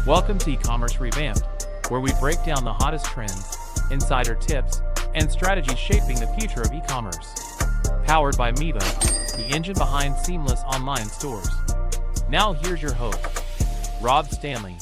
Welcome to Ecommerce Revamped, where we break down the hottest trends, insider tips, and strategies shaping the future of e-commerce. Powered by Miva, the engine behind seamless online stores. Now here's your host, Rob Stanley.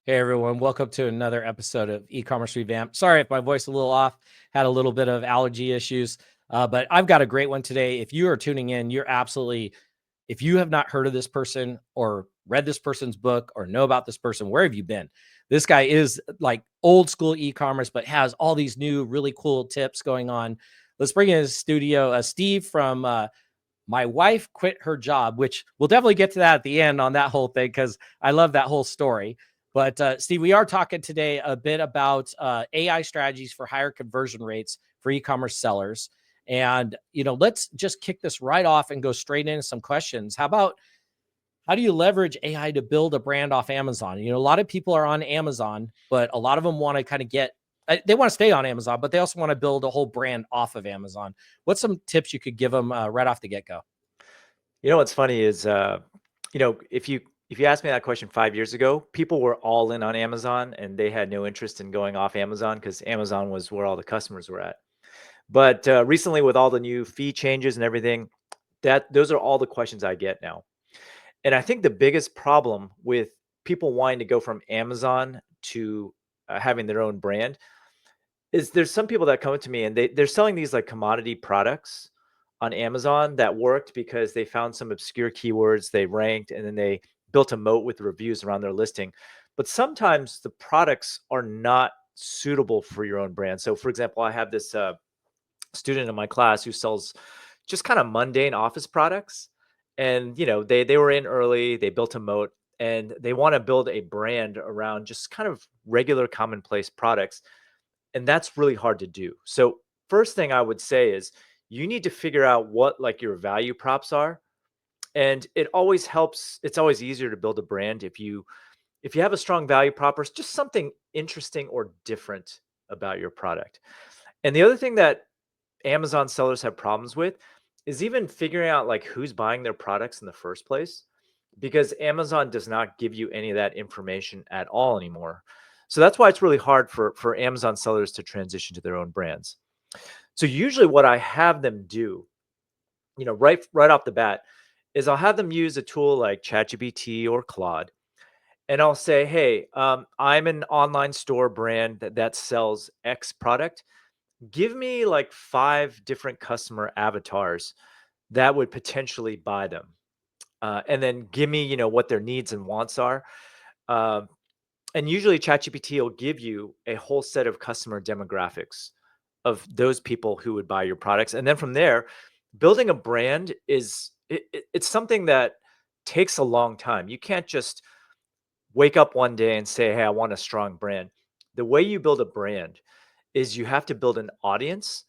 Hey everyone, welcome to another episode of Ecommerce Revamped. Sorry if my voice is a little off, had a little bit of allergy issues, but I've got a great one today. If you are tuning in, if you have not heard of this person or read this person's book or know about this person, where have you been? This guy is like old school e-commerce, but has all these new really cool tips going on. Let's bring in his studio, Steve from My Wife Quit Her Job, which we'll definitely get to that at the end on that whole thing because I love that whole story. But Steve, we are talking today a bit about AI strategies for higher conversion rates for e-commerce sellers. And, let's just kick this right off and go straight into some questions. How do you leverage AI to build a brand off Amazon? A lot of people are on Amazon, but a lot of them want to kind of they want to stay on Amazon, but they also want to build a whole brand off of Amazon. What's some tips you could give them right off the get-go? What's funny is, if you asked me that question 5 years ago, people were all in on Amazon and they had no interest in going off Amazon because Amazon was where all the customers were at. But recently, with all the new fee changes and everything, those are all the questions I get now. And I think the biggest problem with people wanting to go from Amazon to having their own brand is there's some people that come up to me and they're selling these like commodity products on Amazon that worked because they found some obscure keywords, they ranked, and then they built a moat with reviews around their listing. But sometimes the products are not suitable for your own brand. So, for example, I have this student in my class who sells just kind of mundane office products, and they were in early, they built a moat, and they want to build a brand around just kind of regular commonplace products, and that's really hard to do. So, first thing I would say is you need to figure out what like your value props are. And it always helps. It's always easier to build a brand if you have a strong value prop or just something interesting or different about your product. And the other thing that Amazon sellers have problems with is even figuring out like who's buying their products in the first place, because Amazon does not give you any of that information at all anymore. So that's why it's really hard for Amazon sellers to transition to their own brands. So usually what I have them do, right off the bat, is I'll have them use a tool like ChatGPT or Claude, and I'll say, "Hey, I'm an online store brand that sells X product. Give me like 5 different customer avatars that would potentially buy them, and then give me, what their needs and wants are." Uh, and usually, ChatGPT will give you a whole set of customer demographics of those people who would buy your products, and then from there, building a brand it's something that takes a long time. You can't just wake up one day and say, "Hey, I want a strong brand." The way you build a brand is you have to build an audience.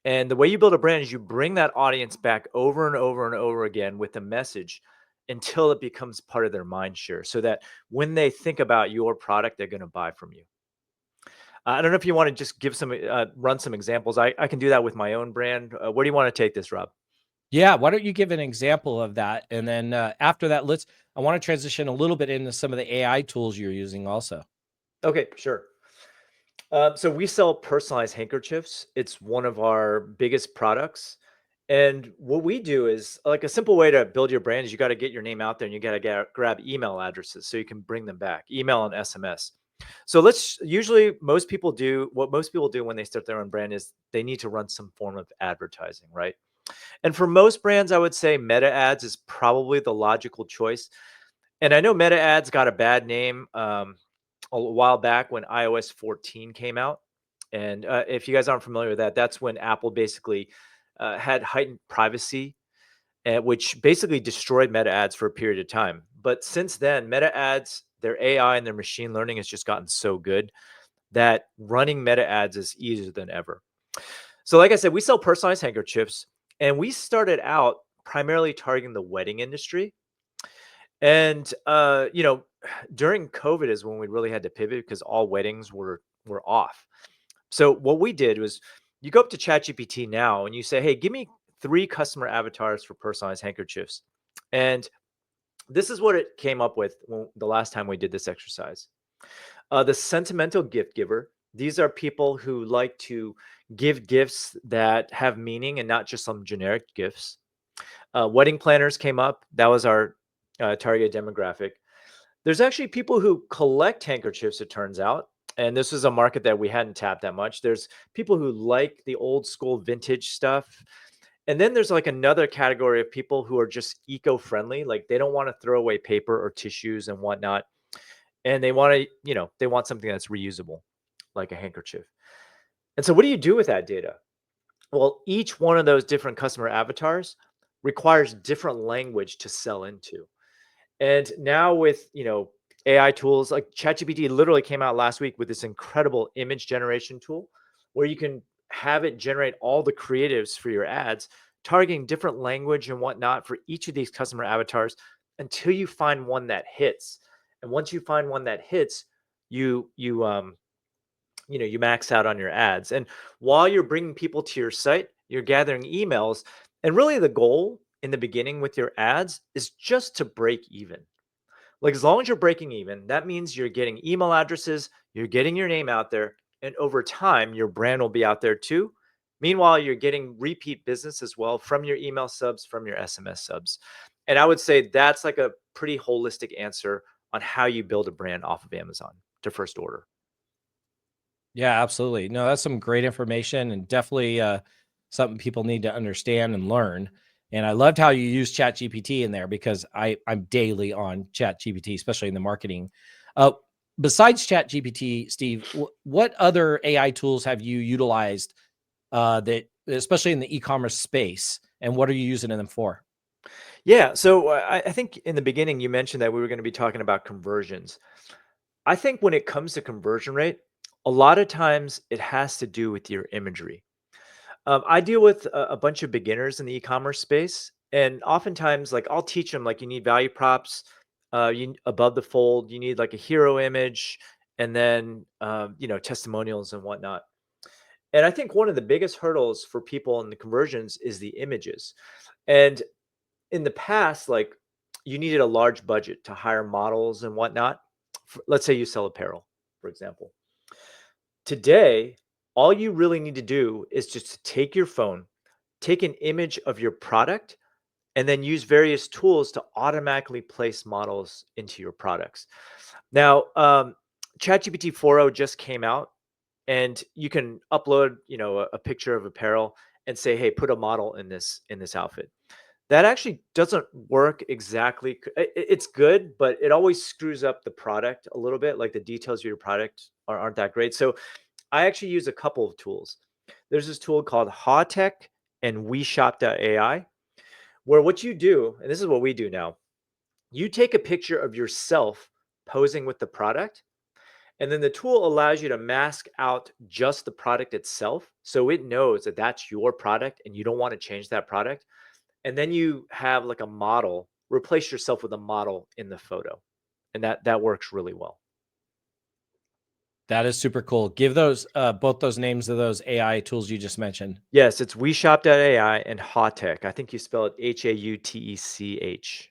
And the way you build a brand is you bring that audience back over and over and over again with a message until it becomes part of their mind share, so that when they think about your product, they're going to buy from you. I don't know if you want to just give run some examples. I can do that with my own brand. Where do you want to take this, Rob? Yeah, why don't you give an example of that? And then after that, I want to transition a little bit into some of the AI tools you're using also. Okay, sure. So we sell personalized handkerchiefs. It's one of our biggest products. And what we do is like a simple way to build your brand is you got to get your name out there and you got to grab email addresses so you can bring them back, email and SMS. So most people do when they start their own brand is they need to run some form of advertising, right? And for most brands, I would say meta ads is probably the logical choice. And I know meta ads got a bad name a while back when iOS 14 came out. And if you guys aren't familiar with that, that's when Apple basically had heightened privacy, which basically destroyed meta ads for a period of time. But since then, meta ads, their AI and their machine learning has just gotten so good that running meta ads is easier than ever. So like I said, we sell personalized handkerchiefs, and we started out primarily targeting the wedding industry. And during COVID is when we really had to pivot because all weddings were off. So what we did was you go up to ChatGPT now and you say, "Hey, give me 3 customer avatars for personalized handkerchiefs." And This is what it came up with the last time we did this exercise. The sentimental gift giver. These are people who like to give gifts that have meaning and not just some generic gifts. Wedding planners came up. That was our target demographic. There's actually people who collect handkerchiefs, it turns out. And this is a market that we hadn't tapped that much. There's people who like the old school vintage stuff. And then there's like another category of people who are just eco-friendly. Like they don't want to throw away paper or tissues and whatnot. And they want to, they want something that's reusable, like a handkerchief. And so what do you do with that data? Well, each one of those different customer avatars requires different language to sell into. And now with, AI tools like ChatGPT literally came out last week with this incredible image generation tool where you can have it generate all the creatives for your ads, targeting different language and whatnot for each of these customer avatars until you find one that hits. And once you find one that hits, you max out on your ads. And while you're bringing people to your site, you're gathering emails. And really the goal in the beginning with your ads is just to break even. Like as long as you're breaking even, that means you're getting email addresses, you're getting your name out there, and over time, your brand will be out there too. Meanwhile, you're getting repeat business as well from your email subs, from your SMS subs. And I would say that's like a pretty holistic answer on how you build a brand off of Amazon to first order. Yeah, absolutely. No, that's some great information and definitely something people need to understand and learn. And I loved how you use ChatGPT in there because I'm daily on ChatGPT, especially in the marketing. Uh, Besides ChatGPT, Steve, what other AI tools have you utilized that, especially in the e-commerce space, and what are you using them for? Yeah. So I think in the beginning, you mentioned that we were going to be talking about conversions. I think when it comes to conversion rate, a lot of times it has to do with your imagery. I deal with a bunch of beginners in the e-commerce space, and oftentimes, like I'll teach them like you need value props, above the fold, you need like a hero image, and then testimonials and whatnot. And I think one of the biggest hurdles for people in the conversions is the images. And in the past, like you needed a large budget to hire models and whatnot. Let's say you sell apparel, for example. Today, all you really need to do is just to take your phone, take an image of your product, and then use various tools to automatically place models into your products. Now, ChatGPT 4.0 just came out, and you can upload, a picture of apparel and say, "Hey, put a model in this outfit." That actually doesn't work exactly. It's good, but it always screws up the product a little bit. Like the details of your product aren't that great. So I actually use a couple of tools. There's this tool called Hawtech and WeShop.ai, where what you do, and this is what we do now, you take a picture of yourself posing with the product, and then the tool allows you to mask out just the product itself. So it knows that that's your product and you don't want to change that product. And then you have like a model, replace yourself with a model in the photo. And that works really well. That is super cool. Give those both those names of those AI tools you just mentioned. Yes, it's WeShop.ai and Hawtech. I think you spell it Hautech.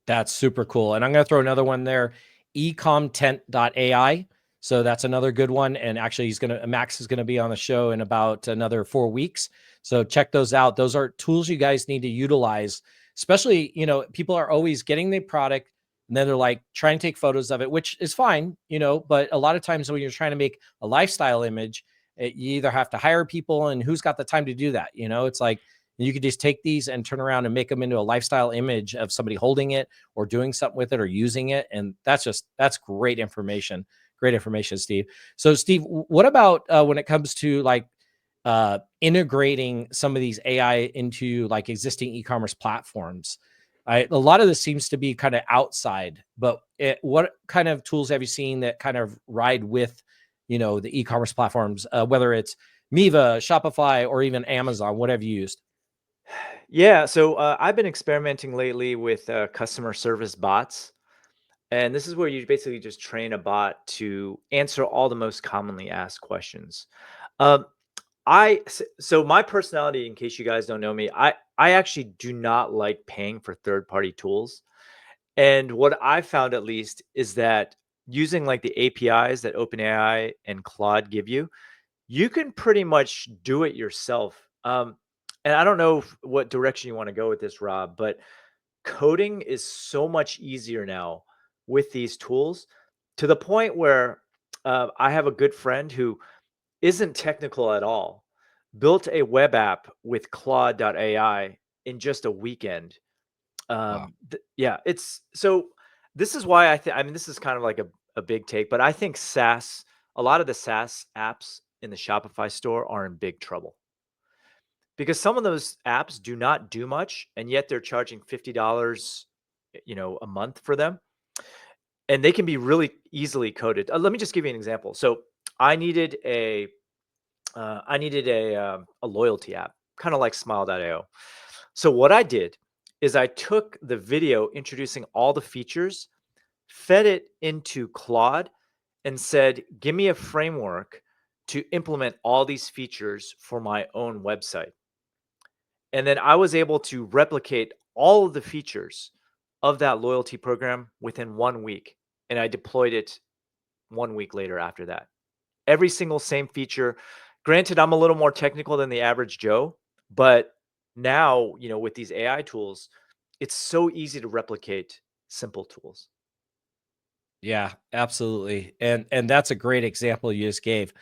That's super cool. And I'm going to throw another one there, ecomtent.ai. So that's another good one. And actually Max is going to be on the show in about another 4 weeks. So check those out. Those are tools you guys need to utilize, especially, people are always getting the product and then they're like trying to take photos of it, which is fine, but a lot of times when you're trying to make a lifestyle image, you either have to hire people and who's got the time to do that? It's like, you could just take these and turn around and make them into a lifestyle image of somebody holding it or doing something with it or using it. And that's great information. Great information, Steve. So Steve, what about when it comes to like integrating some of these AI into like existing e-commerce platforms? A lot of this seems to be kind of outside, but what kind of tools have you seen that kind of ride with, the e-commerce platforms, whether it's Miva, Shopify, or even Amazon? What have you used? Yeah, so I've been experimenting lately with customer service bots. And this is where you basically just train a bot to answer all the most commonly asked questions. Um, so my personality, in case you guys don't know me, I actually do not like paying for third-party tools. And what I found at least is that using like the APIs that OpenAI and Claude give you, you can pretty much do it yourself. And I don't know what direction you want to go with this, Rob, but coding is so much easier now with these tools to the point where I have a good friend who isn't technical at all, built a web app with Claude.ai in just a weekend. Wow. Yeah, it's so this is why I mean, this is kind of like a big take, but I think a lot of the SaaS apps in the Shopify store are in big trouble because some of those apps do not do much, and yet they're charging $50, a month for them, and they can be really easily coded. Let me just give you an example. So I needed a loyalty app, kind of like Smile.io. So what I did is I took the video introducing all the features, fed it into Claude, and said, "Give me a framework to implement all these features for my own website." And then I was able to replicate all of the features of that loyalty program within 1 week. And I deployed it 1 week later after that. Every single same feature. Granted, I'm a little more technical than the average Joe, but now, with these AI tools, it's so easy to replicate simple tools. Yeah, absolutely. And that's a great example you just gave.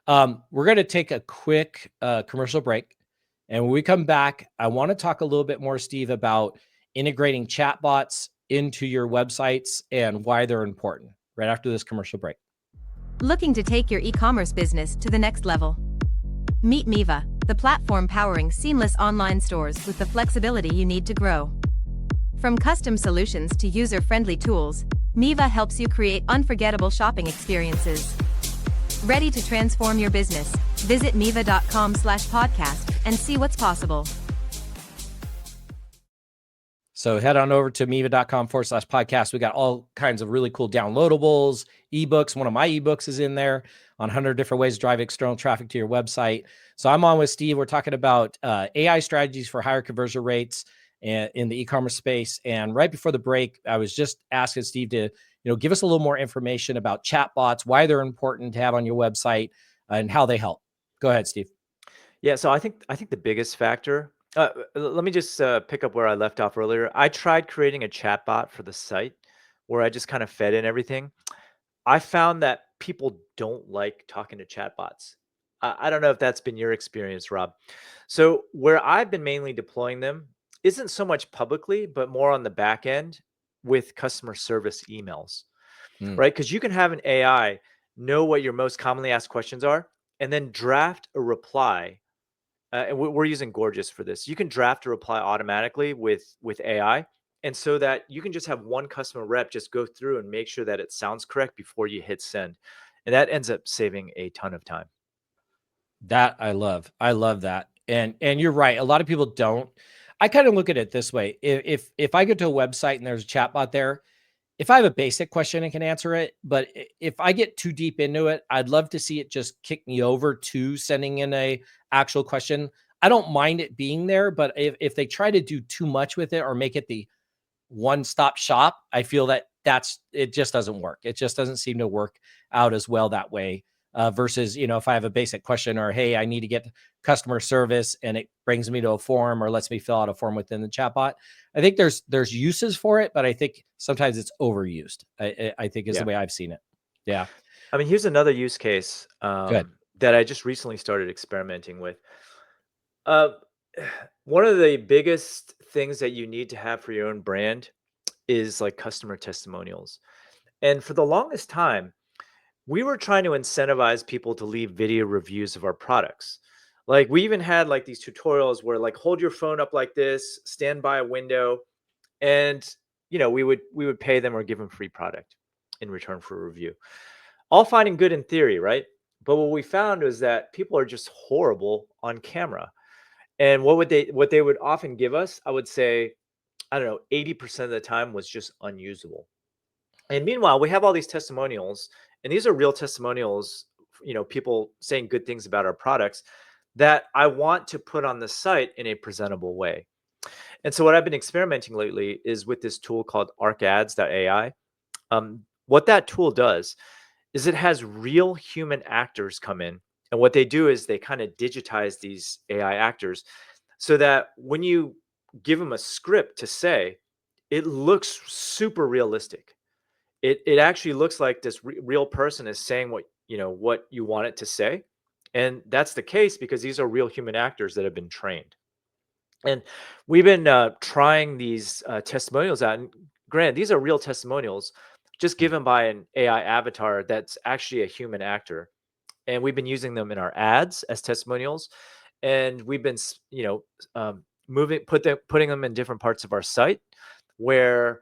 We're going to take a quick commercial break. And when we come back, I want to talk a little bit more, Steve, about integrating chatbots into your websites and why they're important right after this commercial break. Looking to take your e-commerce business to the next level? Meet Miva, the platform powering seamless online stores with the flexibility you need to grow. From custom solutions to user-friendly tools, Miva helps you create unforgettable shopping experiences. Ready to transform your business? Visit miva.com/podcast and see what's possible. So head on over to miva.com/podcast. We got all kinds of really cool downloadables, ebooks. One of my ebooks is in there on 100 different ways to drive external traffic to your website. So I'm on with Steve. We're talking about AI strategies for higher conversion rates in the e-commerce space. And right before the break, I was just asking Steve to, give us a little more information about chatbots, why they're important to have on your website, and how they help. Go ahead, Steve. Yeah, so I think the biggest factor. Let me just pick up where I left off earlier. I tried creating a chatbot for the site where I just kind of fed in everything. I found that people don't like talking to chatbots. I don't know if that's been your experience, Rob. So where I've been mainly deploying them isn't so much publicly, but more on the back end with customer service emails, Mm. right? Because you can have an AI know what your most commonly asked questions are and then draft a reply. And we're using Gorgeous for this. You can draft a reply automatically with AI, and so that you can just have one customer rep just go through and make sure that it sounds correct before you hit send, and that ends up saving a ton of time. That I love. I love that. And you're right. A lot of people don't. I kind of look at it this way. If I go to a website and there's a chatbot there, if I have a basic question, I can answer it. But if I get too deep into it, I'd love to see it just kick me over to sending in a actual question. I don't mind it being there, but if they try to do too much with it or make it the one-stop shop, I feel that it just doesn't work. It just doesn't seem to work out as well that way. Versus, if I have a basic question or, hey, I need to get customer service and it brings me to a form or lets me fill out a form within the chatbot. I think there's uses for it, but I think sometimes it's overused. I think is the way I've seen it. Yeah. I mean, here's another use case Good. that I just recently started experimenting with. Uh, One of the biggest things that you need to have for your own brand is like customer testimonials. And for the longest time, we were trying to incentivize people to leave video reviews of our products. Like we even had like these tutorials where like hold your phone up like this, stand by a window, and we would pay them or give them free product in return for a review. All fine and good in theory, right? But what we found was that people are just horrible on camera. And what they would often give us, I would say, I don't know, 80% of the time was just unusable. And meanwhile, we have all these testimonials, and these are real testimonials, people saying good things about our products that I want to put on the site in a presentable way. And so what I've been experimenting lately is with this tool called ArcAds.ai. What that tool does is it has real human actors come in. And what they do is they kind of digitize these AI actors so that when you give them a script to say, it looks super realistic. It actually looks like this real person is saying what you want it to say. And that's the case because these are real human actors that have been trained. And we've been trying these testimonials out. And granted, these are real testimonials just given by an AI avatar that's actually a human actor. And we've been using them in our ads as testimonials. And we've been, putting them in different parts of our site where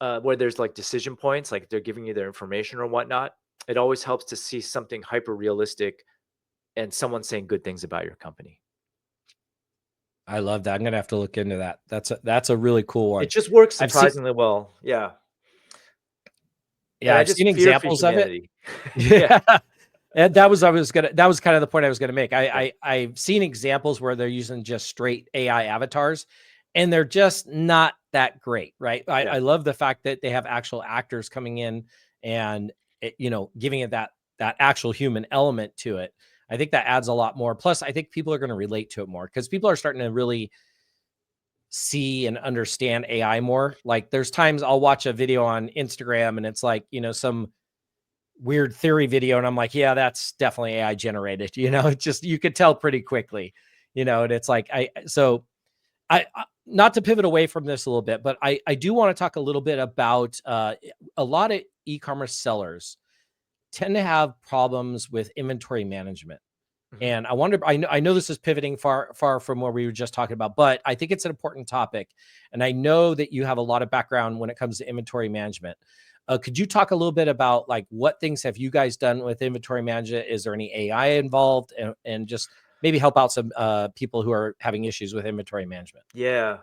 there's like decision points, like they're giving you their information or whatnot. It always helps to see something hyper realistic and someone saying good things about your company. I love that. I'm gonna have to look into that. That's a really cool one. It just works I've seen, surprisingly well. Yeah. yeah, And I I've just seen fear for examples of it. humanity. Yeah. And that was kind of the point I was gonna make. I've seen examples where they're using just straight AI avatars, and they're just not that great, right? Yeah. I love the fact that they have actual actors coming in and giving it that actual human element to it. I think that adds a lot more. Plus, I think people are going to relate to it more because people are starting to really see and understand AI more. Like there's times I'll watch a video on Instagram and it's like, some weird theory video. And I'm like, yeah, that's definitely AI generated, it's just, you could tell pretty quickly, and it's like, not to pivot away from this a little bit, but I do want to talk a little bit about a lot of e-commerce sellers tend to have problems with inventory management. And I wonder, I know this is pivoting far from what we were just talking about, but I think it's an important topic. And I know that you have a lot of background when it comes to inventory management. Could you talk a little bit about like what things have you guys done with inventory management? Is there any AI involved? And just maybe help out some people who are having issues with inventory management. Yeah.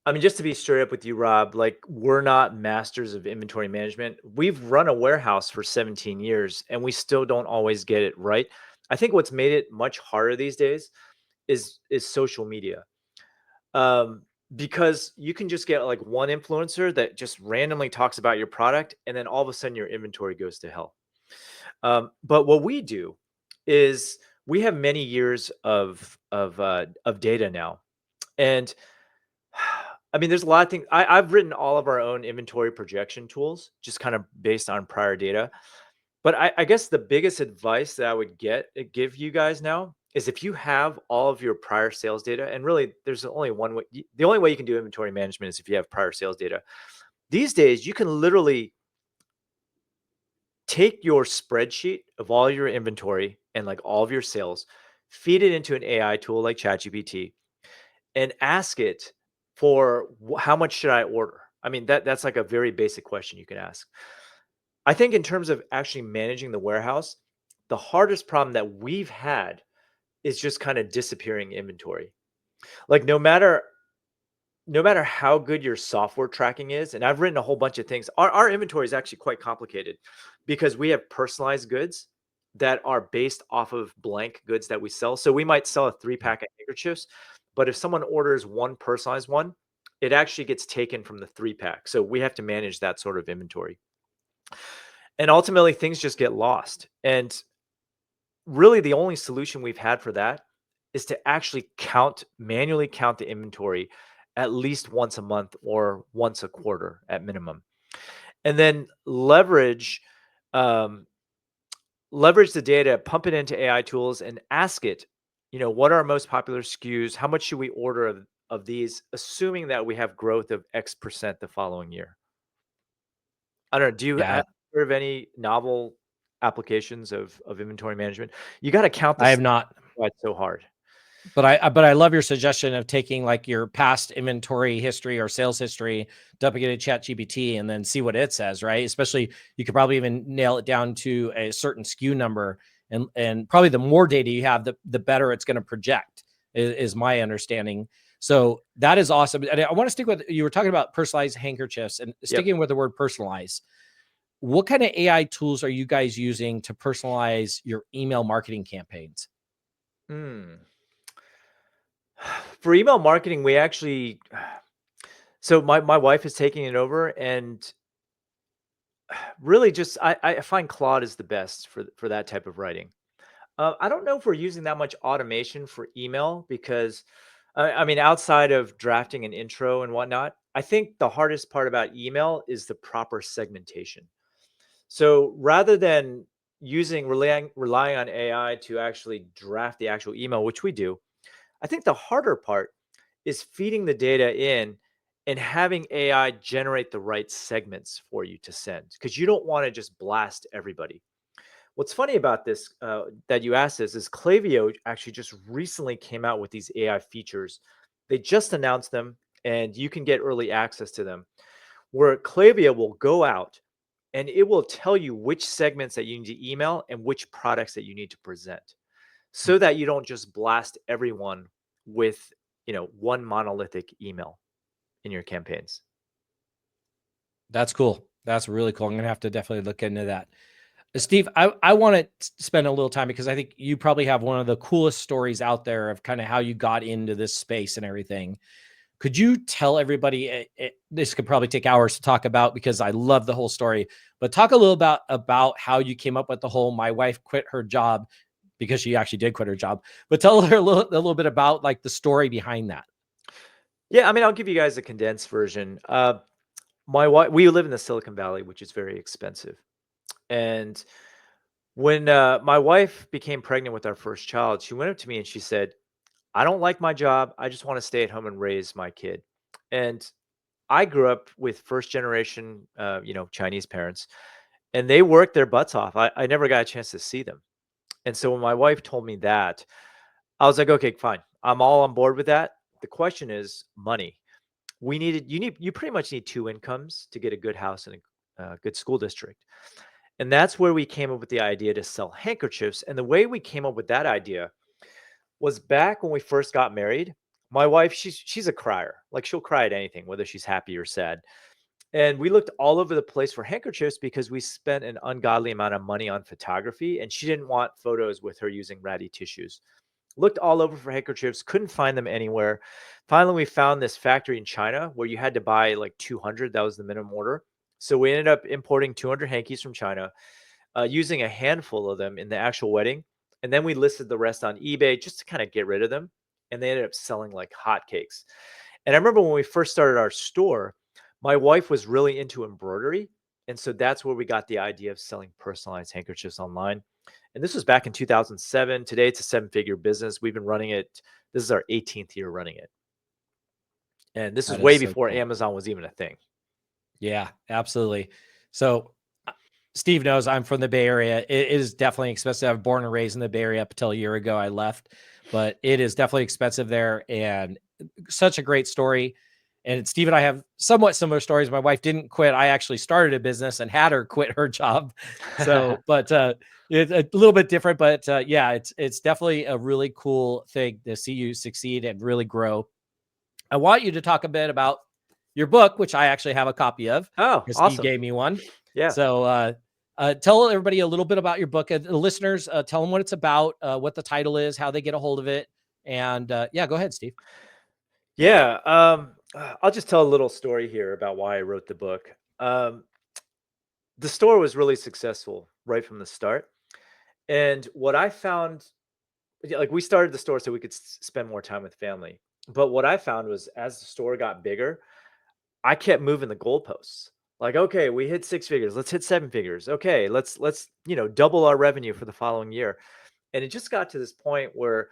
I mean, just to be straight up with you, Rob, like we're not masters of inventory management. We've run a warehouse for 17 years and we still don't always get it right. I think what's made it much harder these days is social media. Because you can just get like one influencer that just randomly talks about your product and then all of a sudden your inventory goes to hell. But what we do is we have many years of data now. And I mean, there's a lot of things. I've written all of our own inventory projection tools, just kind of based on prior data. But I guess the biggest advice that I would give you guys now is if you have all of your prior sales data, and really there's only one way, the only way you can do inventory management is if you have prior sales data. These days, you can literally take your spreadsheet of all your inventory and like all of your sales, feed it into an AI tool like ChatGPT, and ask it for how much should I order? I mean, that's like a very basic question you can ask. I think in terms of actually managing the warehouse, the hardest problem that we've had is just kind of disappearing inventory. Like no matter how good your software tracking is, and I've written a whole bunch of things, our inventory is actually quite complicated because we have personalized goods that are based off of blank goods that we sell. So we might sell a 3-pack of handkerchiefs, but if someone orders one personalized one, it actually gets taken from the 3-pack. So we have to manage that sort of inventory. And ultimately things just get lost. And really the only solution we've had for that is to actually manually count the inventory at least once a month or once a quarter at minimum. And then leverage the data, pump it into AI tools and ask it, what are our most popular SKUs? How much should we order of these, assuming that we have growth of X% the following year? I don't know. Do you Yeah, have heard of any novel applications of inventory management? You got to count I this. have not. Why it's so hard. But I love your suggestion of taking like your past inventory history or sales history, dumping it in ChatGPT, and then see what it says, right? Especially you could probably even nail it down to a certain SKU number, and probably the more data you have, the better it's going to project. Is my understanding. So that is awesome. And I want to stick with, you were talking about personalized handkerchiefs and sticking with the word personalize. What kind of AI tools are you guys using to personalize your email marketing campaigns? For email marketing, we actually, so my wife is taking it over, and really just I find Claude is the best for that type of writing. I don't know if we're using that much automation for email because, I mean, outside of drafting an intro and whatnot, I think the hardest part about email is the proper segmentation. So rather than relying on AI to actually draft the actual email, which we do, I think the harder part is feeding the data in and having AI generate the right segments for you to send, because you don't want to just blast everybody. What's funny about this, that you asked this, is Klaviyo actually just recently came out with these AI features. They just announced them, and you can get early access to them, where Klaviyo will go out and it will tell you which segments that you need to email and which products that you need to present, so that you don't just blast everyone with, one monolithic email in your campaigns. That's cool. That's really cool. I'm gonna have to definitely look into that. Steve, I want to spend a little time because I think you probably have one of the coolest stories out there of kind of how you got into this space and everything. Could you tell everybody, this could probably take hours to talk about because I love the whole story, but talk a little about how you came up with the whole "my wife quit her job," because she actually did quit her job, but tell her a little bit about like the story behind that. Yeah, I mean, I'll give you guys a condensed version. My wife, we live in the Silicon Valley, which is very expensive. And when my wife became pregnant with our first child, she went up to me and she said, "I don't like my job. I just want to stay at home and raise my kid." And I grew up with first generation, Chinese parents, and they worked their butts off. I never got a chance to see them. And so when my wife told me that, I was like, okay, fine. I'm all on board with that. The question is money. You pretty much need two incomes to get a good house and a good school district. And that's where we came up with the idea to sell handkerchiefs. And the way we came up with that idea was back when we first got married. My wife, she's a crier. Like, she'll cry at anything, whether she's happy or sad. And we looked all over the place for handkerchiefs because we spent an ungodly amount of money on photography, and she didn't want photos with her using ratty tissues. Looked all over for handkerchiefs, couldn't find them anywhere. Finally, we found this factory in China where you had to buy like 200. That was the minimum order. So we ended up importing 200 hankies from China, using a handful of them in the actual wedding. And then we listed the rest on eBay just to kind of get rid of them. And they ended up selling like hotcakes. And I remember when we first started our store, my wife was really into embroidery. And so that's where we got the idea of selling personalized handkerchiefs online. And this was back in 2007. Today, it's a seven-figure business. We've been running it. This is our 18th year running it. And this is That way is so before cool. Amazon was even a thing. Yeah, absolutely. So Steve knows I'm from the Bay Area. It is definitely expensive. I was born and raised in the Bay Area up until a year ago. I left, but it is definitely expensive there, and such a great story. And Steve and I have somewhat similar stories. My wife didn't quit. I actually started a business and had her quit her job. So, but it's a little bit different. But yeah, it's definitely a really cool thing to see you succeed and really grow. I want you to talk a bit about your book, which I actually have a copy of Oh, because Steve awesome. gave me one. Yeah. So tell everybody a little bit about your book. The listeners, tell them what it's about, what the title is, how they get a hold of it. And yeah, go ahead, Steve. Yeah. I'll just tell a little story here about why I wrote the book. The store was really successful right from the start. And what I found, yeah, like, we started the store so we could spend more time with family. But what I found was, as the store got bigger, I kept moving the goalposts. Like, okay, we hit six figures. Let's hit seven figures. Okay, let's double our revenue for the following year. And it just got to this point where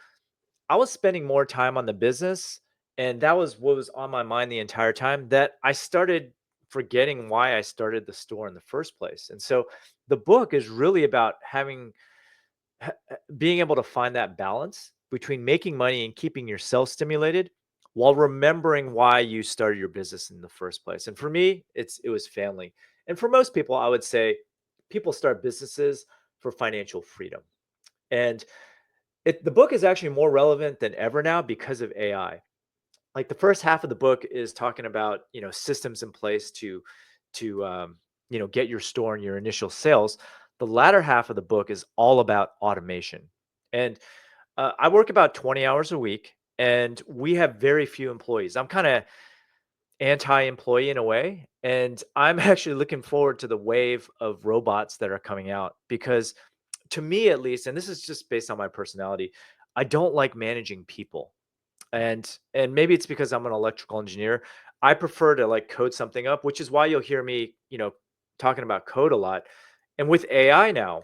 I was spending more time on the business, and that was what was on my mind the entire time, that I started forgetting why I started the store in the first place. And so the book is really about being able to find that balance between making money and keeping yourself stimulated while remembering why you started your business in the first place. And for me, it was family. And for most people, I would say people start businesses for financial freedom. And the book is actually more relevant than ever now because of AI. Like, the first half of the book is talking about, systems in place to get your store and your initial sales. The latter half of the book is all about automation. And I work about 20 hours a week, and we have very few employees. I'm kind of anti-employee in a way, and I'm actually looking forward to the wave of robots that are coming out, because to me at least, and this is just based on my personality, I don't like managing people. And maybe it's because I'm an electrical engineer. I prefer to like code something up, which is why you'll hear me, talking about code a lot. And with AI now,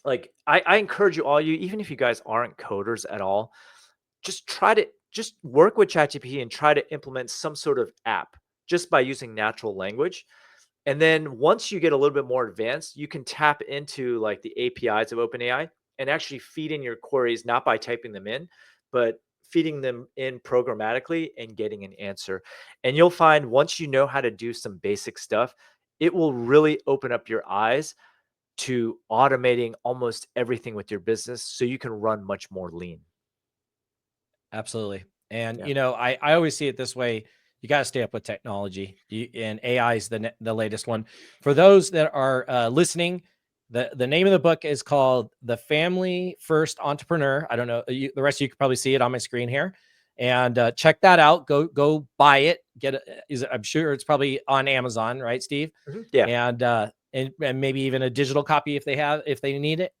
like I encourage you, even if you guys aren't coders at all, just work with ChatGPT and try to implement some sort of app just by using natural language. And then once you get a little bit more advanced, you can tap into like the APIs of OpenAI and actually feed in your queries, not by typing them in, but feeding them in programmatically and getting an answer. And you'll find once you know how to do some basic stuff, it will really open up your eyes to automating almost everything with your business so you can run much more lean. Absolutely. And, Yeah. I always see it this way. You got to stay up with technology, and AI is the latest one. For those that are listening, the name of the book is called The Family First Entrepreneur. I don't know. The rest of you can probably see it on my screen here. And check that out. Go buy it. I'm sure it's probably on Amazon, right, Steve? Yeah. And maybe even a digital copy if they need it.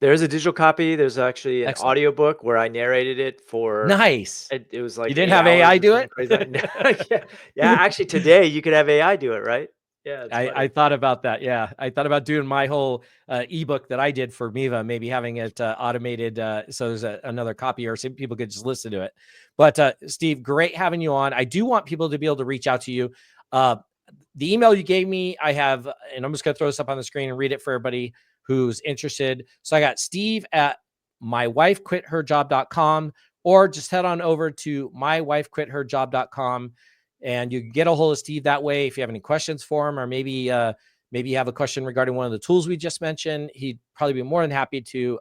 There's a digital copy. There's actually an Excellent. audiobook where I narrated it for Nice. it was You like didn't 8 have hours AI or do something it? crazy. Yeah. Yeah, actually today you could have AI do it, right? Yeah, it's I funny. thought about that. Yeah. I thought about doing my whole ebook that I did for Miva, maybe having it automated. So there's another copy, or some people could just listen to it. But Steve, great having you on. I do want people to be able to reach out to you. The email you gave me, I have, and I'm just going to throw this up on the screen and read it for everybody who's interested. So I got Steve at mywifequitherjob.com, or just head on over to mywifequitherjob.com. And you can get a hold of Steve that way. If you have any questions for him, or maybe you have a question regarding one of the tools we just mentioned, he'd probably be more than happy to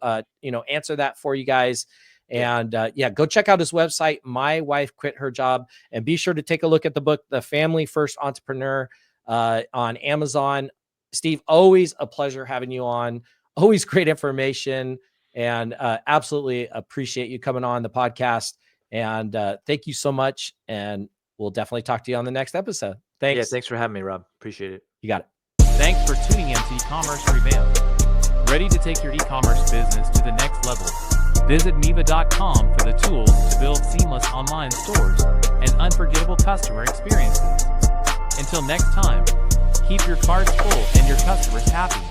answer that for you guys. And go check out his website, My Wife Quit Her Job, and be sure to take a look at the book, The Family First Entrepreneur, on Amazon. Steve, always a pleasure having you on. Always great information, and absolutely appreciate you coming on the podcast. And thank you so much. And we'll definitely talk to you on the next episode. Thanks. Yeah, thanks for having me, Rob. Appreciate it. You got it. Thanks for tuning in to E-Commerce Revamped. Ready to take your e-commerce business to the next level? Visit miva.com for the tools to build seamless online stores and unforgettable customer experiences. Until next time, keep your cards full and your customers happy.